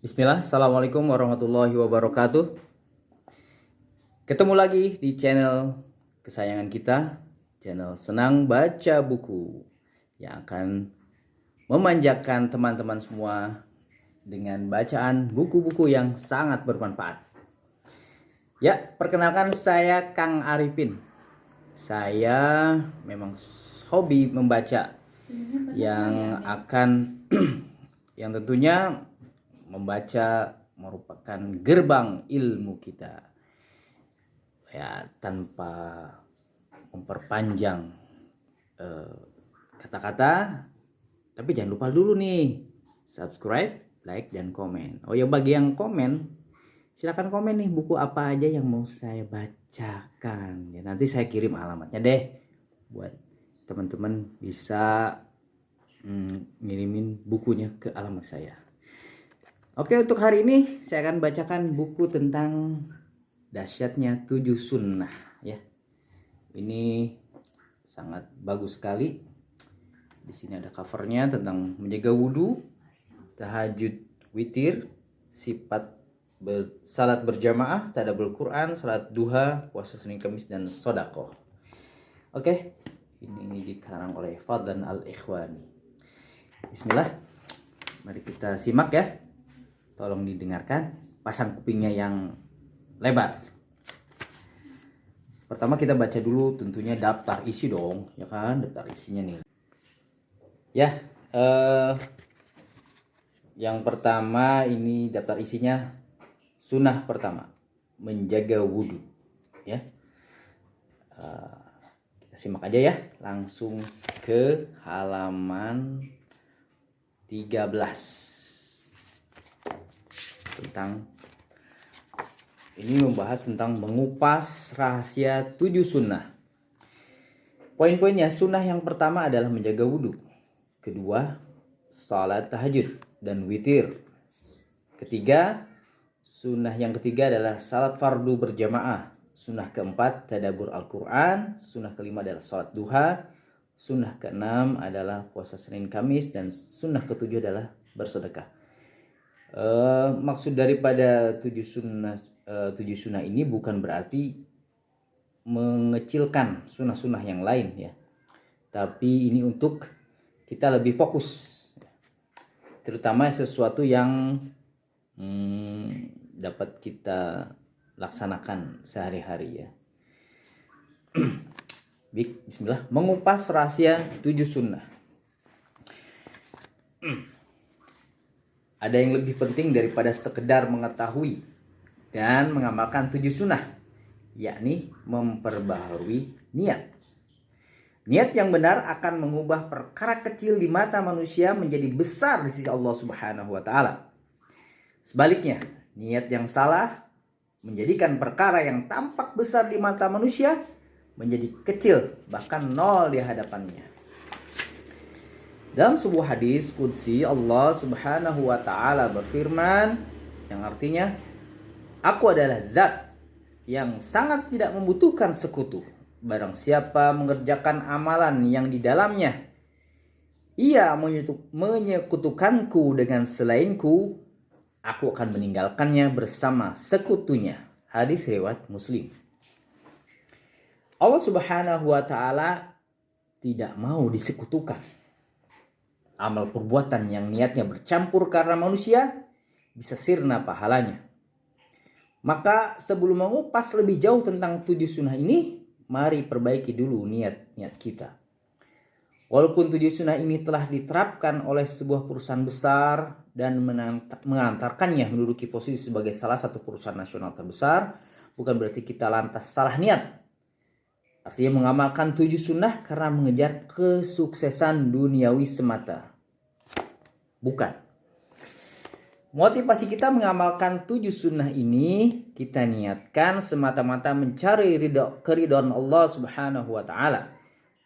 Bismillah, Assalamualaikum warahmatullahi wabarakatuh. Ketemu lagi di channel kesayangan kita, channel Senang Baca Buku, yang akan memanjakan teman-teman semua dengan bacaan buku-buku yang sangat bermanfaat. Ya, perkenalkan saya Kang Arifin. Saya memang hobi membaca yang akan yang tentunya membaca merupakan gerbang ilmu kita. Ya, tanpa memperpanjang kata-kata, tapi jangan lupa dulu nih subscribe, like, dan komen. Oh ya, bagi yang komen, silakan komen nih buku apa aja yang mau saya bacakan. Ya, nanti saya kirim alamatnya deh buat teman-teman bisa ngirimin bukunya ke alamat saya. Oke, untuk hari ini saya akan bacakan buku tentang dahsyatnya 7 sunnah ya. Ini sangat bagus sekali. Di sini ada covernya tentang menjaga wudhu, tahajud witir, sifat salat berjamaah, tadabbur Quran, salat duha, puasa Senin Kamis, dan sedekah. Oke, ini dikarang oleh Fadlan Al-Ikhwani. Bismillah, mari kita simak ya. Tolong didengarkan, pasang kupingnya yang lebar. Pertama kita baca dulu tentunya daftar isi dong, ya kan, daftar isinya nih. Ya, yang pertama ini daftar isinya sunnah pertama, menjaga wudhu. Ya, kita simak aja ya, langsung ke halaman 13. Ini membahas tentang mengupas rahasia 7 sunnah. Poin-poinnya, sunnah yang pertama adalah menjaga wudhu. Kedua, salat tahajud dan witir. Sunnah yang ketiga adalah salat fardu berjamaah. Sunnah keempat, tadabbur Al-Quran. Sunnah kelima adalah salat duha. Sunnah keenam adalah puasa Senin Kamis. Dan sunnah ketujuh adalah bersedekah. Maksud daripada 7 sunnah ini bukan berarti mengecilkan sunnah-sunnah yang lain ya, tapi ini untuk kita lebih fokus, terutama sesuatu yang dapat kita laksanakan sehari-hari ya. Bismillah, mengupas rahasia 7 sunnah. Ada yang lebih penting daripada sekedar mengetahui dan mengamalkan 7 sunnah, yakni memperbaharui niat. Niat yang benar akan mengubah perkara kecil di mata manusia menjadi besar di sisi Allah Subhanahu wa Ta'ala. Sebaliknya, niat yang salah menjadikan perkara yang tampak besar di mata manusia menjadi kecil, bahkan nol di hadapannya. Dalam sebuah hadis qudsi, Allah Subhanahu wa Ta'ala berfirman yang artinya, "Aku adalah zat yang sangat tidak membutuhkan sekutu. Barang siapa mengerjakan amalan yang di dalamnya ia menyekutukanku dengan selainku, aku akan meninggalkannya bersama sekutunya." Hadis riwayat Muslim. Allah Subhanahu wa Ta'ala tidak mau disekutukan. Amal perbuatan yang niatnya bercampur karena manusia bisa sirna pahalanya. Maka sebelum mengupas lebih jauh tentang 7 sunnah ini, mari perbaiki dulu niat-niat kita. Walaupun 7 sunnah ini telah diterapkan oleh sebuah perusahaan besar dan mengantarkannya menduduki posisi sebagai salah satu perusahaan nasional terbesar, bukan berarti kita lantas salah niat. Artinya mengamalkan 7 sunnah karena mengejar kesuksesan duniawi semata. Bukan. Motivasi kita mengamalkan 7 sunnah ini kita niatkan semata-mata mencari keridhaan Allah Subhanahu wa Ta'ala,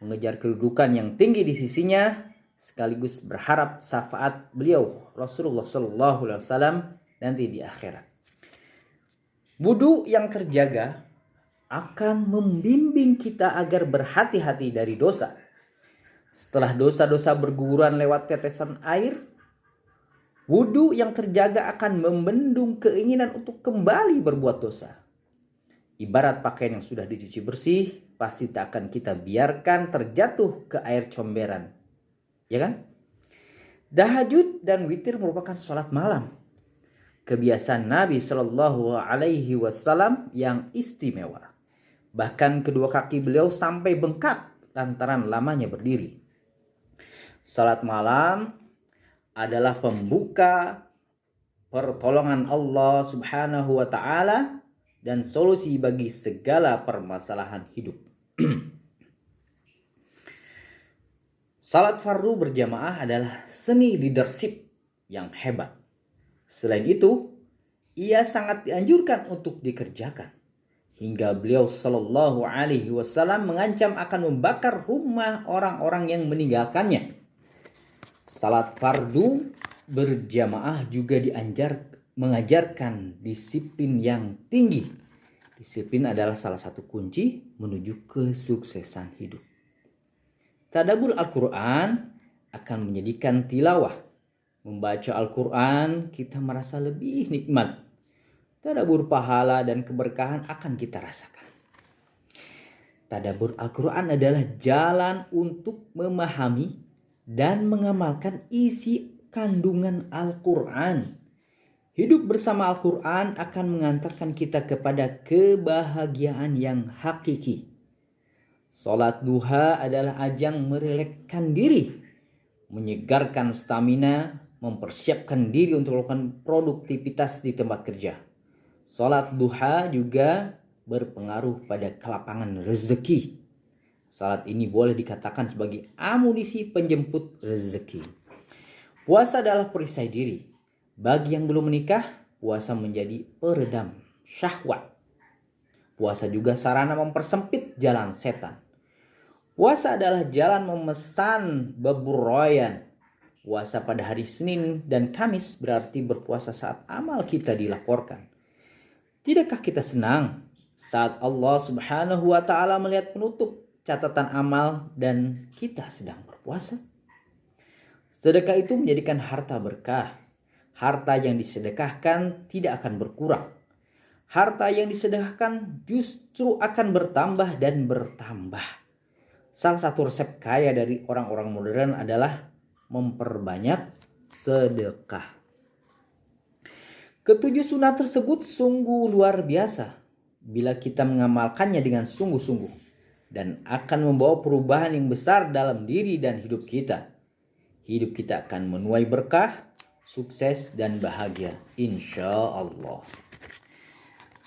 mengejar kedudukan yang tinggi di sisinya, sekaligus berharap syafaat beliau Rasulullah Sallallahu Alaihi Wasallam nanti di akhirat. Wudu yang terjaga akan membimbing kita agar berhati-hati dari dosa. Setelah dosa-dosa berguguran lewat tetesan air, Wudu yang terjaga akan membendung keinginan untuk kembali berbuat dosa. Ibarat pakaian yang sudah dicuci bersih, pasti tak akan kita biarkan terjatuh ke air comberan. Ya kan? Tahajud dan witir merupakan sholat malam. Kebiasaan Nabi Shallallahu Alaihi Wasallam yang istimewa. Bahkan kedua kaki beliau sampai bengkak lantaran lamanya berdiri. Salat malam adalah pembuka pertolongan Allah Subhanahu wa taala dan solusi bagi segala permasalahan hidup. Salat fardu berjamaah adalah seni leadership yang hebat. Selain itu, ia sangat dianjurkan untuk dikerjakan. Hingga beliau Shallallahu Alaihi Wasallam mengancam akan membakar rumah orang-orang yang meninggalkannya. Salat fardu berjamaah juga mengajarkan disiplin yang tinggi. Disiplin adalah salah satu kunci menuju kesuksesan hidup. Tadabbur Al-Quran akan menjadikan tilawah. Membaca Al-Quran kita merasa lebih nikmat. Tadabbur pahala dan keberkahan akan kita rasakan. Tadabbur Al-Quran adalah jalan untuk memahami dan mengamalkan isi kandungan Al-Quran. Hidup bersama Al-Quran akan mengantarkan kita kepada kebahagiaan yang hakiki. Salat duha adalah ajang merelakskan diri, menyegarkan stamina, mempersiapkan diri untuk melakukan produktivitas di tempat kerja. Salat duha juga berpengaruh pada kelapangan rezeki. Salat ini boleh dikatakan sebagai amunisi penjemput rezeki. Puasa adalah perisai diri. Bagi yang belum menikah, puasa menjadi peredam syahwat. Puasa juga sarana mempersempit jalan setan. Puasa adalah jalan memesan beburoyan. Puasa pada hari Senin dan Kamis berarti berpuasa saat amal kita dilaporkan. Tidakkah kita senang saat Allah Subhanahu wa taala melihat penutup catatan amal dan kita sedang berpuasa? Sedekah itu menjadikan harta berkah. Harta yang disedekahkan tidak akan berkurang. Harta yang disedekahkan justru akan bertambah dan bertambah. Salah satu resep kaya dari orang-orang modern adalah memperbanyak sedekah. Ketujuh sunnah tersebut sungguh luar biasa bila kita mengamalkannya dengan sungguh-sungguh dan akan membawa perubahan yang besar dalam diri dan hidup kita. Hidup kita akan menuai berkah, sukses dan bahagia insya Allah.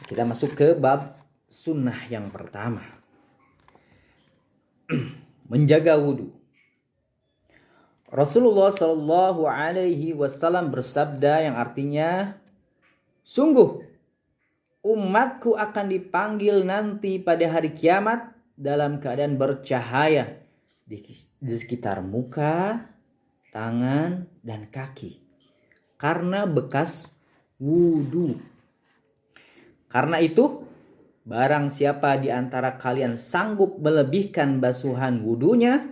Kita masuk ke bab sunnah yang pertama. Menjaga wudhu. Rasulullah Shallallahu Alaihi Wasallam bersabda yang artinya, sungguh umatku akan dipanggil nanti pada hari kiamat dalam keadaan bercahaya di sekitar muka, tangan, dan kaki karena bekas wudhu. Karena itu, barang siapa di antara kalian sanggup melebihkan basuhan wudhunya,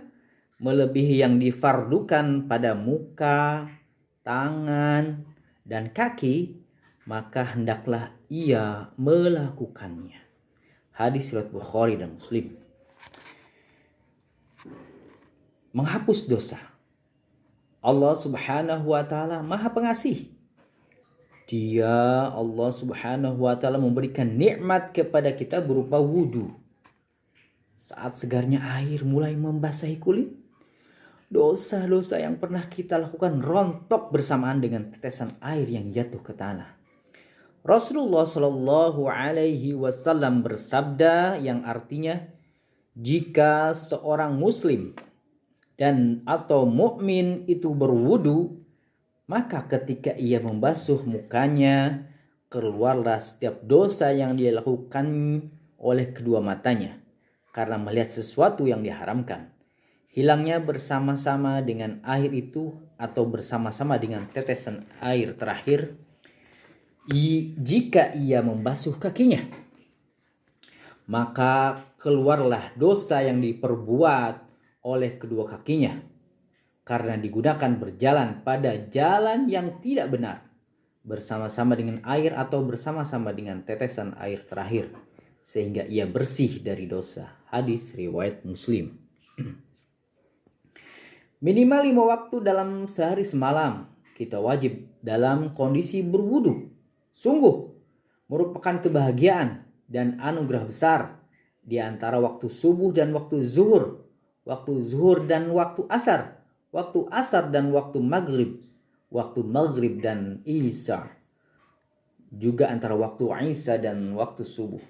melebihi yang difardukan pada muka, tangan, dan kaki, maka hendaklah ia melakukannya. Hadis riwayat Bukhari dan Muslim. Menghapus dosa. Allah Subhanahu wa taala Maha Pengasih. Dia Allah Subhanahu wa taala memberikan nikmat kepada kita berupa wudhu. Saat segarnya air mulai membasahi kulit, dosa-dosa yang pernah kita lakukan rontok bersamaan dengan tetesan air yang jatuh ke tanah. Rasulullah Shallallahu Alaihi Wasallam bersabda yang artinya, jika seorang muslim dan atau mukmin itu berwudu, maka ketika ia membasuh mukanya, keluarlah setiap dosa yang dia lakukan oleh kedua matanya karena melihat sesuatu yang diharamkan. Hilangnya bersama-sama dengan air itu atau bersama-sama dengan tetesan air terakhir jika ia membasuh kakinya. Maka keluarlah dosa yang diperbuat oleh kedua kakinya. karena digunakan berjalan pada jalan yang tidak benar, bersama-sama dengan air atau bersama-sama dengan tetesan air terakhir, sehingga ia bersih dari dosa. Hadis riwayat Muslim. Minimal 5 waktu dalam sehari semalam kita wajib dalam kondisi berwudu. Sungguh merupakan kebahagiaan dan anugerah besar di antara waktu subuh dan waktu zuhur dan waktu asar dan waktu maghrib dan isya, juga antara waktu isya dan waktu subuh.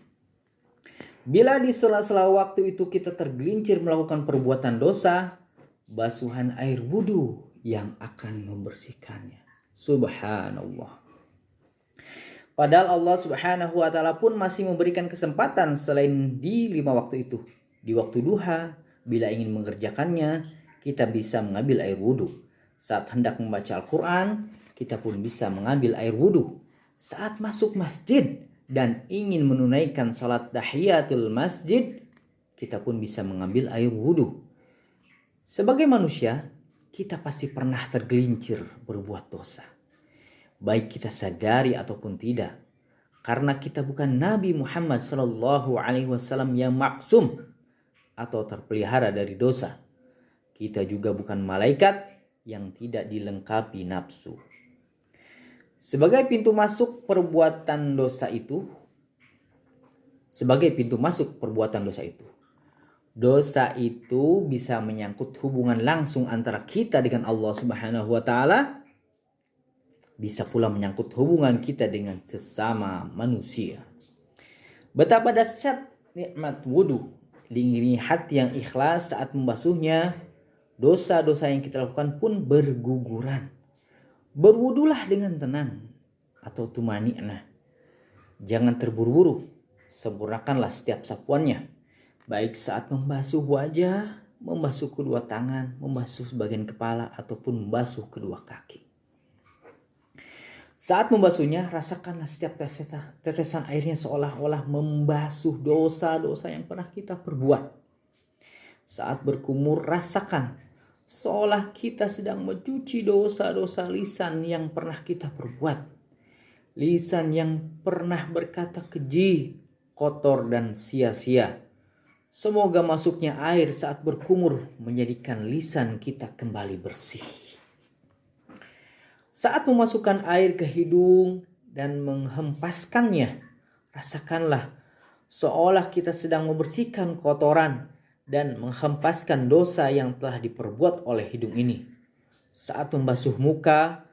Bila di sela-sela waktu itu kita tergelincir melakukan perbuatan dosa, basuhan air wudu yang akan membersihkannya. Subhanallah. Padahal Allah Subhanahu wa ta'ala pun masih memberikan kesempatan selain di 5 waktu itu. Di waktu duha, bila ingin mengerjakannya, kita bisa mengambil air wudu. Saat hendak membaca Al-Quran, kita pun bisa mengambil air wudu. Saat masuk masjid dan ingin menunaikan salat tahiyatul masjid, kita pun bisa mengambil air wudu. Sebagai manusia, kita pasti pernah tergelincir berbuat dosa, baik kita sadari ataupun tidak, karena kita bukan Nabi Muhammad SAW yang maksum atau terpelihara dari dosa. Kita juga bukan malaikat yang tidak dilengkapi nafsu. Sebagai pintu masuk perbuatan dosa itu, dosa itu bisa menyangkut hubungan langsung antara kita dengan Allah Subhanahu wa ta'ala, bisa pula menyangkut hubungan kita dengan sesama manusia. Betapa dahsyat nikmat wudu, diiringi hati yang ikhlas saat membasuhnya, dosa-dosa yang kita lakukan pun berguguran. Berwudulah dengan tenang atau tumani'nah. Jangan terburu-buru, sempurnakanlah setiap sapuannya, baik saat membasuh wajah, membasuh kedua tangan, membasuh sebagian kepala, ataupun membasuh kedua kaki. Saat membasuhnya, rasakanlah setiap tetesan airnya seolah-olah membasuh dosa-dosa yang pernah kita perbuat. Saat berkumur, rasakan seolah kita sedang mencuci dosa-dosa lisan yang pernah kita perbuat. Lisan yang pernah berkata keji, kotor, dan sia-sia. Semoga masuknya air saat berkumur menjadikan lisan kita kembali bersih. Saat memasukkan air ke hidung dan menghempaskannya, rasakanlah seolah kita sedang membersihkan kotoran dan menghempaskan dosa yang telah diperbuat oleh hidung ini. Saat membasuh muka,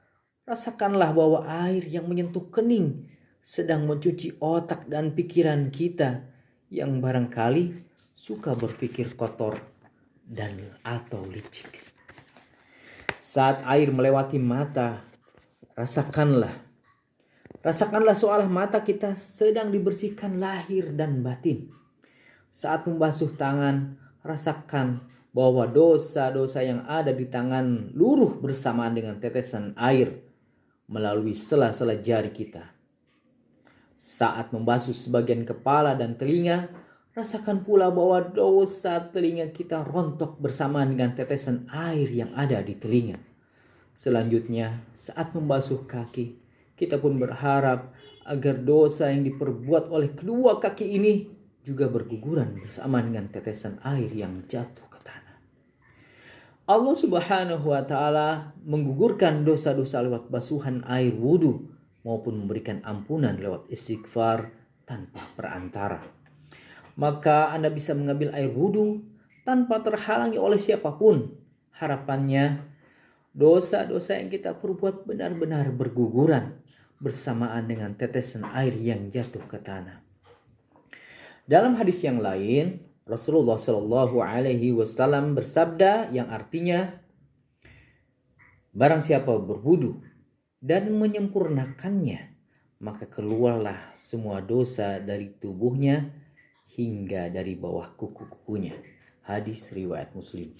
rasakanlah bahwa air yang menyentuh kening sedang mencuci otak dan pikiran kita yang barangkali suka berpikir kotor dan atau licik. Saat air melewati mata, rasakanlah seolah mata kita sedang dibersihkan lahir dan batin. Saat membasuh tangan, rasakan bahwa dosa-dosa yang ada di tangan luruh bersamaan dengan tetesan air melalui sela-sela jari kita. Saat membasuh sebagian kepala dan telinga, rasakan pula bahwa dosa telinga kita rontok bersamaan dengan tetesan air yang ada di telinga. Selanjutnya, saat membasuh kaki, kita pun berharap agar dosa yang diperbuat oleh kedua kaki ini juga berguguran bersama dengan tetesan air yang jatuh ke tanah. Allah Subhanahu wa ta'ala menggugurkan dosa-dosa lewat basuhan air wudu maupun memberikan ampunan lewat istighfar tanpa perantara. Maka Anda bisa mengambil air wudu tanpa terhalangi oleh siapapun. Harapannya, dosa-dosa yang kita perbuat benar-benar berguguran bersamaan dengan tetesan air yang jatuh ke tanah. Dalam hadis yang lain, Rasulullah Shallallahu Alaihi Wasallam bersabda yang artinya, barang siapa berwudu dan menyempurnakannya, maka keluarlah semua dosa dari tubuhnya hingga dari bawah kuku-kukunya. Hadis riwayat Muslim.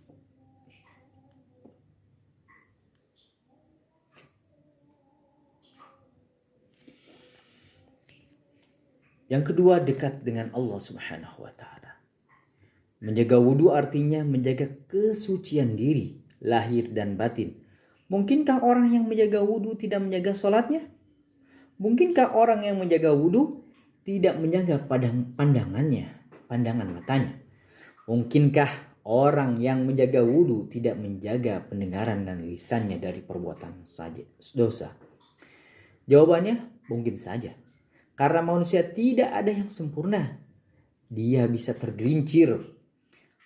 Yang kedua, dekat dengan Allah Subhanahu wa ta'ala. Menjaga wudu artinya menjaga kesucian diri lahir dan batin. Mungkinkah orang yang menjaga wudhu tidak menjaga sholatnya? Mungkinkah orang yang menjaga wudhu tidak menjaga pandangan matanya? Mungkinkah orang yang menjaga wudhu tidak menjaga pendengaran dan lisannya dari perbuatan dosa? Jawabannya mungkin saja. Karena manusia tidak ada yang sempurna. Dia bisa tergelincir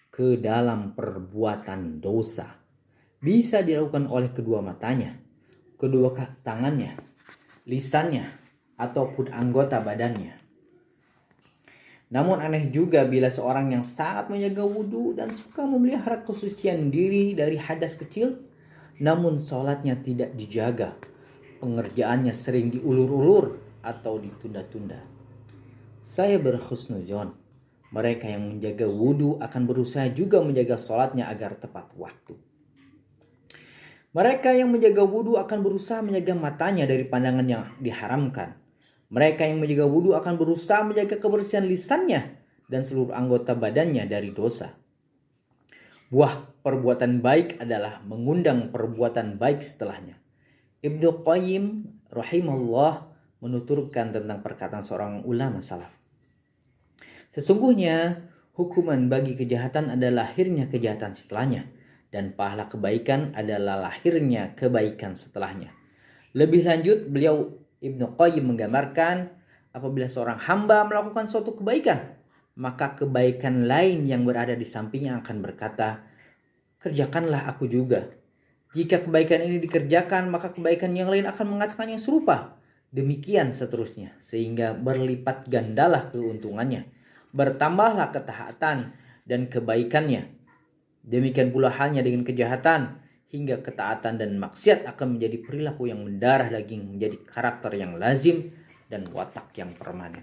ke dalam perbuatan dosa. Bisa dilakukan oleh kedua matanya, kedua tangannya, lisannya, ataupun anggota badannya. Namun aneh juga bila seorang yang sangat menjaga wudhu dan suka memelihara kesucian diri dari hadas kecil, namun sholatnya tidak dijaga. Pengerjaannya sering diulur-ulur atau ditunda-tunda. Saya berhusnuzon, mereka yang menjaga wudhu akan berusaha juga menjaga sholatnya agar tepat waktu. Mereka yang menjaga wudhu akan berusaha menjaga matanya dari pandangan yang diharamkan. Mereka yang menjaga wudhu akan berusaha menjaga kebersihan lisannya dan seluruh anggota badannya dari dosa. Buah perbuatan baik adalah mengundang perbuatan baik setelahnya. Ibnu Qayyim rahimahullah menuturkan tentang perkataan seorang ulama salaf. Sesungguhnya hukuman bagi kejahatan adalah lahirnya kejahatan setelahnya, dan pahala kebaikan adalah lahirnya kebaikan setelahnya. Lebih lanjut, beliau Ibnu Qayyim menggambarkan apabila seorang hamba melakukan suatu kebaikan, maka kebaikan lain yang berada di sampingnya akan berkata, kerjakanlah aku juga. Jika kebaikan ini dikerjakan, maka kebaikan yang lain akan mengatakan yang serupa. Demikian seterusnya, sehingga berlipat gandalah keuntungannya. Bertambahlah ketaatan dan kebaikannya. Demikian pula halnya dengan kejahatan, hingga ketaatan dan maksiat akan menjadi perilaku yang mendarah daging, menjadi karakter yang lazim dan watak yang permanen.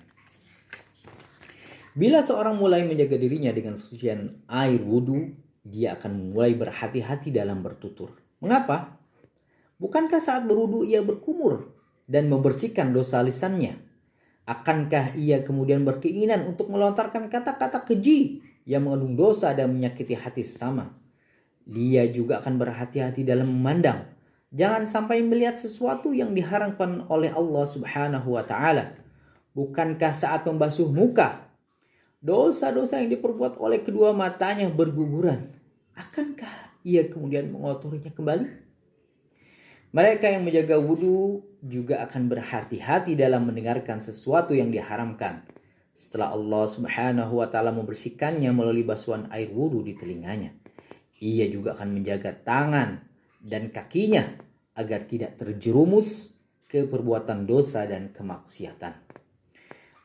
Bila seorang mulai menjaga dirinya dengan sucian air wudhu, dia akan mulai berhati-hati dalam bertutur. Mengapa? Bukankah saat berwudhu ia berkumur dan membersihkan dosa lisannya? Akankah ia kemudian berkeinginan untuk melontarkan kata-kata keji yang mengandung dosa dan menyakiti hati sesama? Dia juga akan berhati-hati dalam memandang. Jangan sampai melihat sesuatu yang diharamkan oleh Allah Subhanahu wa taala. Bukankah saat membasuh muka, dosa-dosa yang diperbuat oleh kedua matanya berguguran? Akankah ia kemudian mengotorinya kembali? Mereka yang menjaga wudhu juga akan berhati-hati dalam mendengarkan sesuatu yang diharamkan. Setelah Allah Subhanahu wa taala membersihkannya melalui basuhan air wudhu di telinganya, ia juga akan menjaga tangan dan kakinya agar tidak terjerumus ke perbuatan dosa dan kemaksiatan.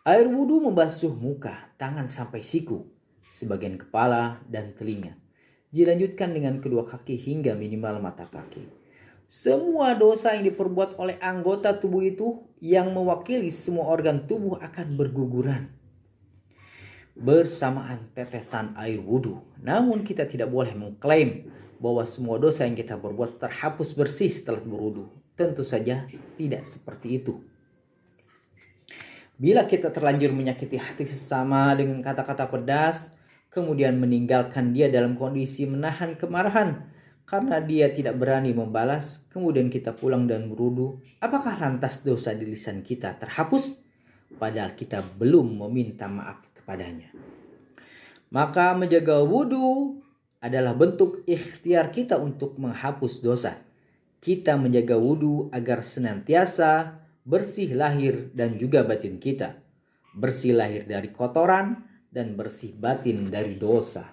Air wudhu membasuh muka, tangan sampai siku, sebagian kepala dan telinga. Dilanjutkan dengan kedua kaki hingga minimal mata kaki. Semua dosa yang diperbuat oleh anggota tubuh itu yang mewakili semua organ tubuh akan berguguran bersamaan tetesan air wudhu. Namun kita tidak boleh mengklaim bahwa semua dosa yang kita perbuat terhapus bersih setelah berwudhu. Tentu saja tidak seperti itu. Bila kita terlanjur menyakiti hati sesama dengan kata-kata pedas, kemudian meninggalkan dia dalam kondisi menahan kemarahan karena dia tidak berani membalas, kemudian kita pulang dan berwudhu, apakah lantas dosa di lisan kita terhapus? Padahal kita belum meminta maaf kepadanya. Maka menjaga wudhu adalah bentuk ikhtiar kita untuk menghapus dosa. Kita menjaga wudhu agar senantiasa bersih lahir dan juga batin kita. Bersih lahir dari kotoran dan bersih batin dari dosa.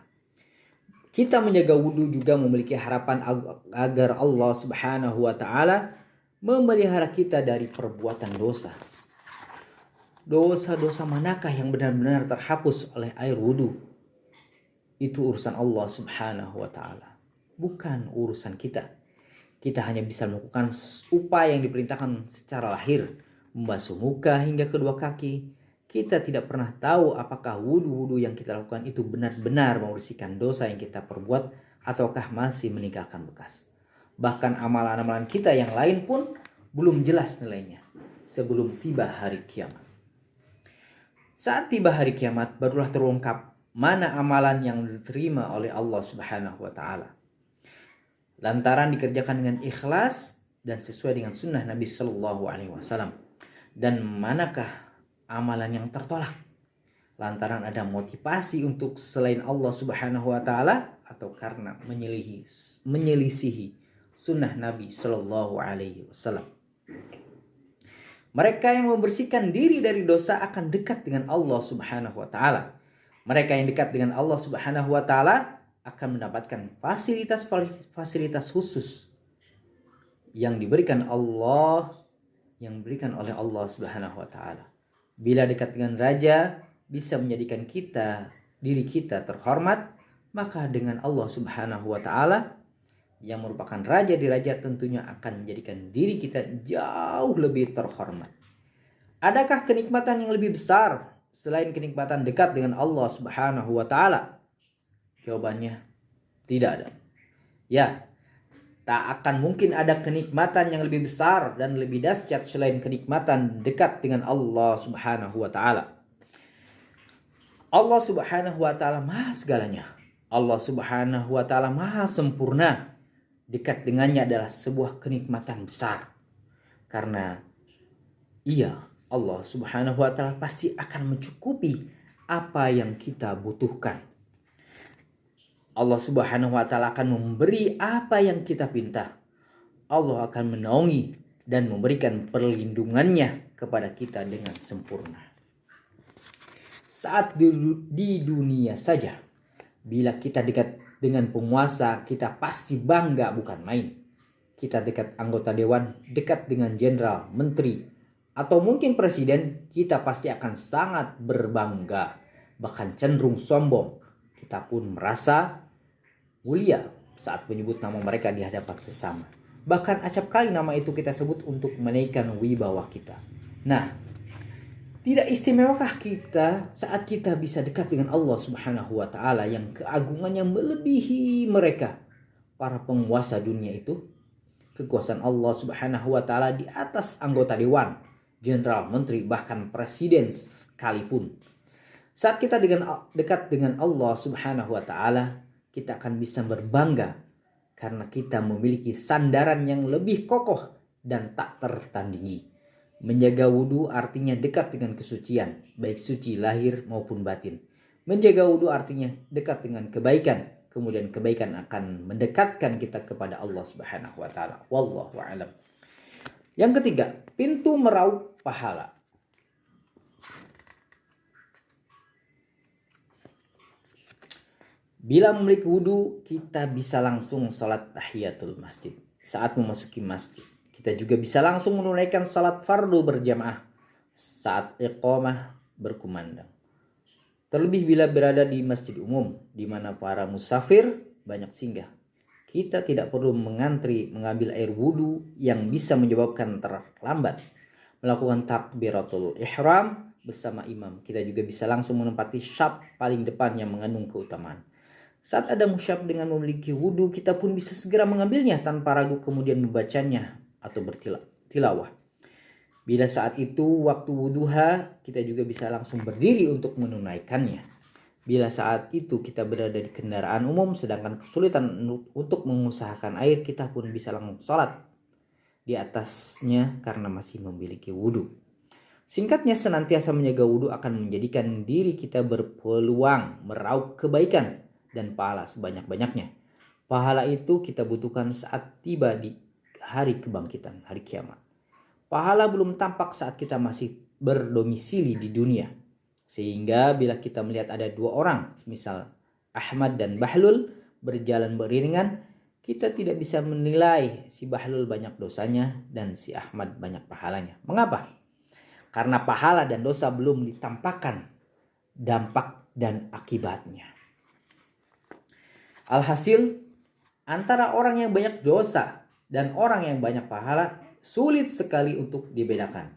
Kita menjaga wudhu juga memiliki harapan agar Allah Subhanahu wa taala memelihara kita dari perbuatan dosa. Dosa-dosa manakah yang benar-benar terhapus oleh air wudhu? Itu urusan Allah Subhanahu wa taala, bukan urusan kita. Kita hanya bisa melakukan upaya yang diperintahkan secara lahir, membasuh muka hingga kedua kaki. Kita tidak pernah tahu apakah wudhu-wudhu yang kita lakukan itu benar-benar membersihkan dosa yang kita perbuat ataukah masih meninggalkan bekas. Bahkan amalan-amalan kita yang lain pun belum jelas nilainya sebelum tiba hari kiamat. Saat tiba hari kiamat barulah terungkap mana amalan yang diterima oleh Allah Subhanahu wa taala. lantaran dikerjakan dengan ikhlas dan sesuai dengan sunnah Nabi Shallallahu Alaihi Wasallam. Dan manakah amalan yang tertolak lantaran ada motivasi untuk selain Allah Subhanahu Wa Taala atau karena menyelisihi sunnah Nabi Shallallahu Alaihi Wasallam. Mereka yang membersihkan diri dari dosa akan dekat dengan Allah Subhanahu Wa Taala. Mereka yang dekat dengan Allah Subhanahu Wa Taala akan mendapatkan fasilitas khusus yang diberikan oleh Allah Subhanahu Wa Taala. Bila dekat dengan raja bisa menjadikan diri kita terhormat, maka dengan Allah Subhanahu Wa Taala yang merupakan raja di raja tentunya akan menjadikan diri kita jauh lebih terhormat. Adakah kenikmatan yang lebih besar selain kenikmatan dekat dengan Allah Subhanahu Wa Taala? Jawabannya tidak ada. Ya, tak akan mungkin ada kenikmatan yang lebih besar dan lebih dahsyat selain kenikmatan dekat dengan Allah Subhanahu Wa Taala. Allah Subhanahu Wa Taala maha segalanya. Allah Subhanahu Wa Taala maha sempurna. Dekat dengannya adalah sebuah kenikmatan besar. Karena Allah Subhanahu Wa Taala pasti akan mencukupi apa yang kita butuhkan. Allah Subhanahu Wa Taala akan memberi apa yang kita pinta. Allah akan menaungi dan memberikan perlindungannya kepada kita dengan sempurna. Saat di dunia saja, bila kita dekat dengan penguasa, kita pasti bangga bukan main. Kita dekat anggota dewan, dekat dengan jenderal, menteri, atau mungkin presiden, kita pasti akan sangat berbangga, bahkan cenderung sombong. Kita pun merasa mulia saat menyebut nama mereka di hadapan sesama. Bahkan acap kali nama itu kita sebut untuk menaikkan wibawa kita. Nah, tidak istimewakah kita saat kita bisa dekat dengan Allah Subhanahu Wa Taala yang keagungannya melebihi mereka, para penguasa dunia itu? Kekuasaan Allah Subhanahu Wa Taala di atas anggota dewan, jenderal, menteri, bahkan presiden sekalipun. Saat kita dekat dengan Allah Subhanahu Wa Taala, kita akan bisa berbangga karena kita memiliki sandaran yang lebih kokoh dan tak tertandingi. Menjaga wudhu artinya dekat dengan kesucian, baik suci lahir maupun batin. Menjaga wudhu artinya dekat dengan kebaikan, kemudian kebaikan akan mendekatkan kita kepada Allah Subhanahu Wa Taala. Wallahu a'lam. Yang ketiga, pintu meraup pahala. Bila memiliki wudhu, kita bisa langsung sholat tahiyatul masjid saat memasuki masjid. Kita juga bisa langsung menunaikan salat fardu berjamaah saat iqamah berkumandang. Terlebih bila berada di masjid umum, di mana para musafir banyak singgah. Kita tidak perlu mengantri mengambil air wudhu yang bisa menyebabkan terlambat. Melakukan takbiratul ihram bersama imam. Kita juga bisa langsung menempati syaf paling depan yang mengandung keutamaan. Saat ada musyaf dengan memiliki wudhu, kita pun bisa segera mengambilnya tanpa ragu kemudian membacanya atau bertilawah. Bila saat itu waktu wuduha, kita juga bisa langsung berdiri untuk menunaikannya. Bila saat itu kita berada di kendaraan umum sedangkan kesulitan untuk mengusahakan air, kita pun bisa langsung sholat di atasnya karena masih memiliki wudhu. Singkatnya, senantiasa menjaga wudhu akan menjadikan diri kita berpeluang meraup kebaikan dan pahala sebanyak-banyaknya. Pahala itu kita butuhkan saat tiba di hari kebangkitan, hari kiamat. Pahala belum tampak saat kita masih berdomisili di dunia. Sehingga bila kita melihat ada dua orang, misal Ahmad dan Bahlul, berjalan beriringan, kita tidak bisa menilai si Bahlul banyak dosanya dan si Ahmad banyak pahalanya. Mengapa? Karena pahala dan dosa belum ditampakkan dampak dan akibatnya. Alhasil, antara orang yang banyak dosa dan orang yang banyak pahala sulit sekali untuk dibedakan.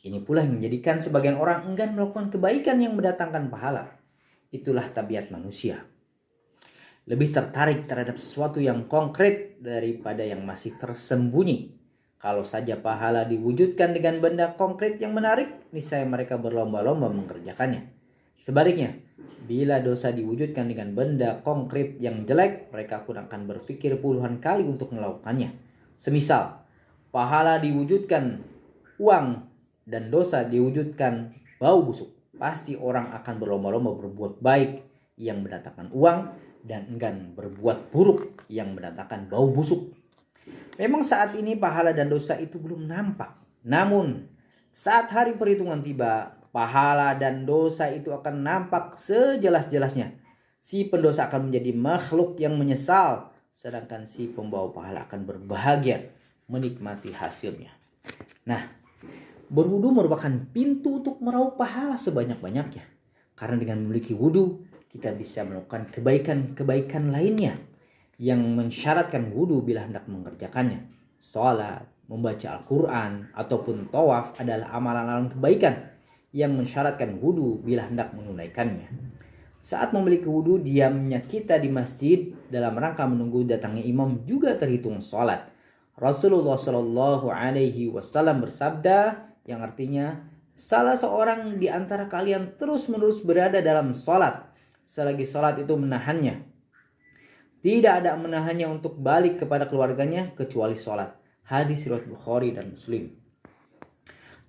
Ini pula yang menjadikan sebagian orang enggan melakukan kebaikan yang mendatangkan pahala. Itulah tabiat manusia. Lebih tertarik terhadap sesuatu yang konkret daripada yang masih tersembunyi. Kalau saja pahala diwujudkan dengan benda konkret yang menarik, niscaya mereka berlomba-lomba mengerjakannya. Sebaliknya, bila dosa diwujudkan dengan benda konkret yang jelek, mereka pun akan berpikir puluhan kali untuk melakukannya. Semisal, pahala diwujudkan uang dan dosa diwujudkan bau busuk. Pasti orang akan berlomba-lomba berbuat baik yang mendatangkan uang dan enggan berbuat buruk yang mendatangkan bau busuk. Memang saat ini pahala dan dosa itu belum nampak. Namun, saat hari perhitungan tiba, pahala dan dosa itu akan nampak sejelas-jelasnya. Si pendosa akan menjadi makhluk yang menyesal, sedangkan si pembawa pahala akan berbahagia menikmati hasilnya. Nah, berwudu merupakan pintu untuk meraup pahala sebanyak-banyaknya. Karena dengan memiliki wudu, kita bisa melakukan kebaikan-kebaikan lainnya yang mensyaratkan wudu bila hendak mengerjakannya. Salat, membaca Al-Quran, ataupun tawaf adalah amalan-amalan kebaikan yang mensyaratkan wudu bila hendak menunaikannya. Saat memiliki wudu, diamnya kita di masjid dalam rangka menunggu datangnya imam juga terhitung salat. Rasulullah Shallallahu Alaihi Wasallam bersabda yang artinya, salah seorang di antara kalian terus-menerus berada dalam salat selagi salat itu menahannya. Tidak ada menahannya untuk balik kepada keluarganya kecuali salat. Hadis riwayat Bukhari dan Muslim.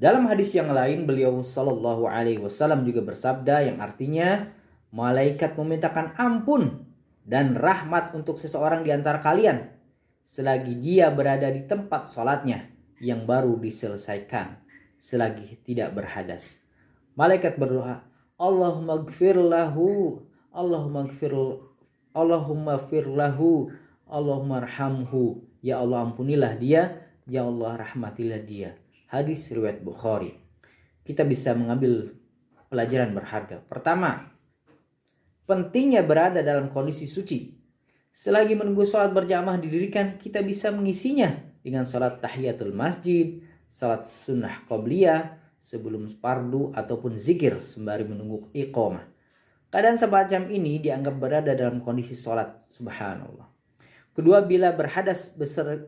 Dalam hadis yang lain, beliau Shallallahu Alaihi Wasallam juga bersabda yang artinya, malaikat memintakan ampun dan rahmat untuk seseorang di antara kalian selagi dia berada di tempat salatnya yang baru diselesaikan, selagi tidak berhadas. Malaikat berdoa, Allahumma gfir lahu, Allahumma fir lahu, Allahumma arhamhu. Ya Allah, ampunilah dia, ya Allah, rahmatilah dia. Hadis riwayat Bukhari. Kita bisa mengambil pelajaran berharga. Pertama, pentingnya berada dalam kondisi suci. Selagi menunggu sholat berjamaah didirikan, kita bisa mengisinya dengan sholat tahiyatul masjid, sholat sunnah qobliyah, sebelum fardu ataupun zikir sembari menunggu iqamah. Keadaan semacam ini dianggap berada dalam kondisi sholat. Subhanallah. Kedua, bila berhadas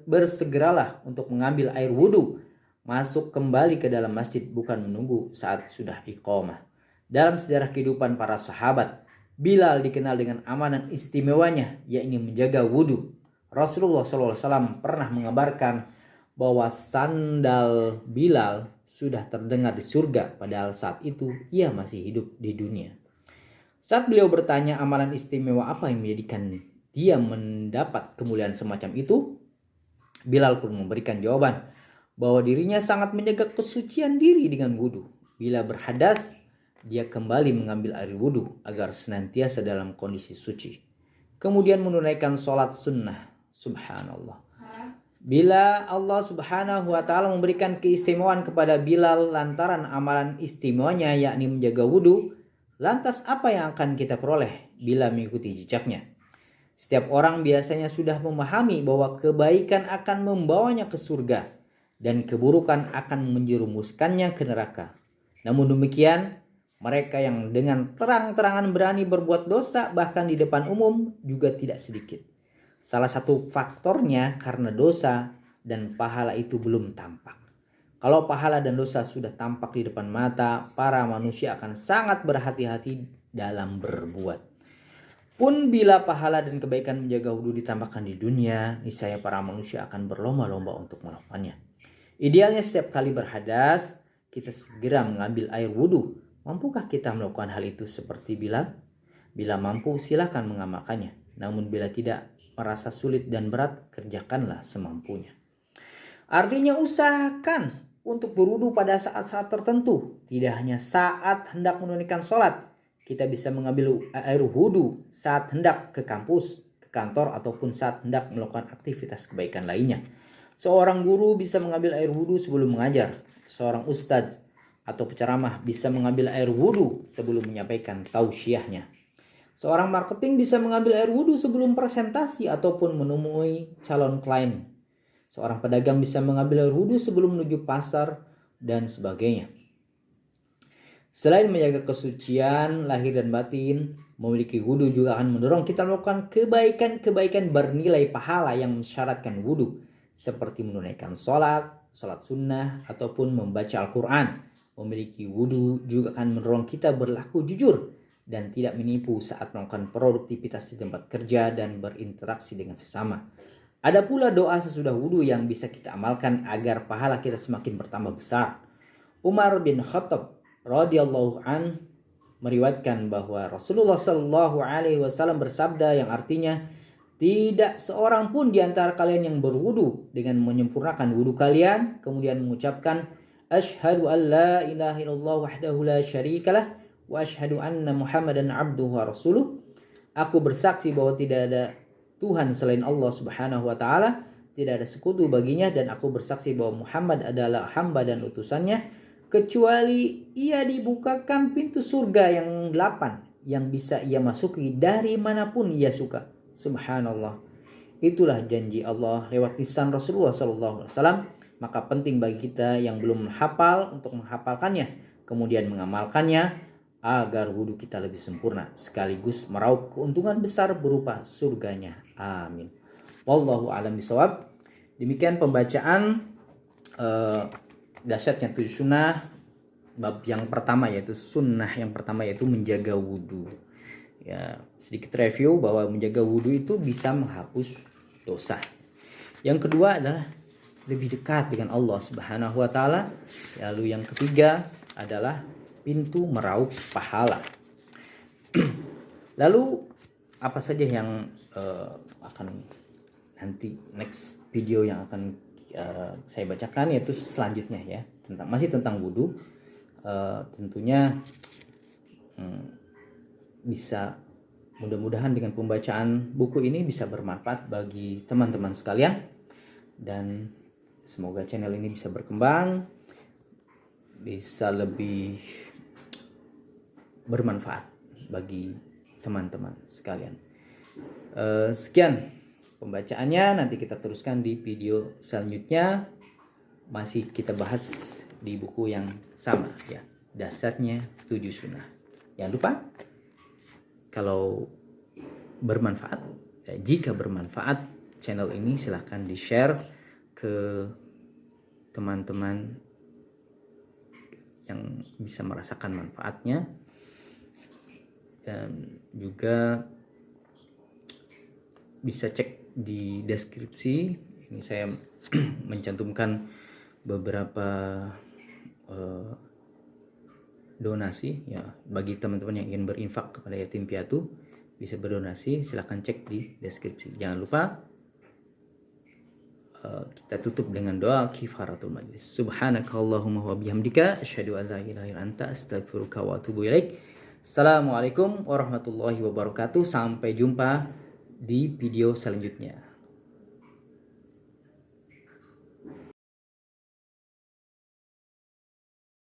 bersegeralah untuk mengambil air wudhu, masuk kembali ke dalam masjid, bukan menunggu saat sudah iqamah. Dalam sejarah kehidupan para sahabat, Bilal dikenal dengan amanan istimewanya, yakni menjaga wudhu. Rasulullah SAW pernah mengabarkan bahwa sandal Bilal sudah terdengar di surga, padahal saat itu ia masih hidup di dunia. Saat beliau bertanya amalan istimewa apa yang menjadikan dia mendapat kemuliaan semacam itu, Bilal pun memberikan jawaban bahwa dirinya sangat menjaga kesucian diri dengan wudhu. Bila berhadas, dia kembali mengambil air wudhu agar senantiasa dalam kondisi suci. Kemudian menunaikan sholat sunnah. Subhanallah. Bila Allah Subhanahu wa ta'ala memberikan keistimewaan kepada Bilal lantaran amalan istimewanya yakni menjaga wudhu, lantas apa yang akan kita peroleh bila mengikuti jejaknya? Setiap orang biasanya sudah memahami bahwa kebaikan akan membawanya ke surga dan keburukan akan menjerumuskannya ke neraka. Namun demikian, mereka yang dengan terang-terangan berani berbuat dosa bahkan di depan umum juga tidak sedikit. Salah satu faktornya karena dosa dan pahala itu belum tampak. Kalau pahala dan dosa sudah tampak di depan mata, para manusia akan sangat berhati-hati dalam berbuat. Pun bila pahala dan kebaikan menjaga wudhu ditambahkan di dunia, niscaya para manusia akan berlomba-lomba untuk melakukannya. Idealnya setiap kali berhadas, kita segera mengambil air wudhu. Mampukah kita melakukan hal itu seperti Bilal? Bila mampu, silakan mengamalkannya. Namun bila tidak, merasa sulit dan berat, kerjakanlah semampunya. Artinya usahakan untuk berwudu pada saat-saat tertentu. Tidak hanya saat hendak menunaikan sholat. Kita bisa mengambil air wudu saat hendak ke kampus, ke kantor, ataupun saat hendak melakukan aktivitas kebaikan lainnya. Seorang guru bisa mengambil air wudu sebelum mengajar. Seorang ustadz atau penceramah bisa mengambil air wudu sebelum menyampaikan tausiahnya. Seorang marketing bisa mengambil air wudu sebelum presentasi ataupun menemui calon klien. Seorang pedagang bisa mengambil air wudu sebelum menuju pasar dan sebagainya. Selain menjaga kesucian lahir dan batin, memiliki wudu juga akan mendorong kita melakukan kebaikan-kebaikan bernilai pahala yang mensyaratkan wudu, seperti menunaikan sholat sunnah, ataupun membaca Al-Quran. Memiliki wudu juga akan mendorong kita berlaku jujur dan tidak menipu saat melakukan produktivitas di tempat kerja dan berinteraksi dengan sesama. Ada pula doa sesudah wudu yang bisa kita amalkan agar pahala kita semakin bertambah besar. Umar bin Khattab radhiyallahu an meriwayatkan bahwa Rasulullah Shallallahu alaihi wasallam bersabda yang artinya, tidak seorang pun di antara kalian yang berwudu dengan menyempurnakan wudu kalian kemudian mengucapkan asyhadu an la ilaha illallah wahdahu la syarikalah wa asyhadu anna muhammadan abduhu wa rasuluh. Aku bersaksi bahwa tidak ada Tuhan selain Allah Subhanahu wa taala, tidak ada sekutu baginya, dan aku bersaksi bahwa Muhammad adalah hamba dan utusannya, kecuali ia dibukakan pintu surga yang 8 yang bisa ia masuki dari manapun ia suka. Subhanallah. Itulah janji Allah lewat lisan Rasulullah SAW. Maka penting bagi kita yang belum menghafal untuk menghafalkannya, kemudian mengamalkannya agar wudhu kita lebih sempurna, sekaligus meraup keuntungan besar berupa surganya. Amin. Wallahu a'lam bishawab. Demikian pembacaan dahsyatnya 7 sunnah. Bab yang pertama yaitu sunnah yang pertama yaitu menjaga wudhu. Ya, sedikit review bahwa menjaga wudhu itu bisa menghapus dosa. Yang kedua adalah lebih dekat dengan Allah Subhanahu wa taala. Lalu yang ketiga adalah pintu meraup pahala. Lalu apa saja yang akan nanti next video yang akan saya bacakan yaitu selanjutnya ya, masih tentang wudhu. Tentunya bisa mudah-mudahan dengan pembacaan buku ini bisa bermanfaat bagi teman-teman sekalian, dan semoga channel ini bisa berkembang, bisa lebih bermanfaat bagi teman-teman sekalian. Sekian pembacaannya, nanti kita teruskan di video selanjutnya. Masih kita bahas di buku yang sama ya, Dahsyatnya 7 Sunnah. Jangan lupa kalau bermanfaat, jika bermanfaat channel ini silahkan di-share ke teman-teman yang bisa merasakan manfaatnya, dan juga bisa cek di deskripsi. Ini saya mencantumkan beberapa donasi ya, bagi teman-teman yang ingin berinfak kepada yatim piatu bisa berdonasi, silahkan cek di deskripsi. Jangan lupa kita tutup dengan doa kifaratul majlis. Subhanakallahumma wa bihamdika asyhadu an la ilaha illa anta astaghfiruka wa atubu ilaik. Assalamualaikum warahmatullahi wabarakatuh. Sampai jumpa di video selanjutnya.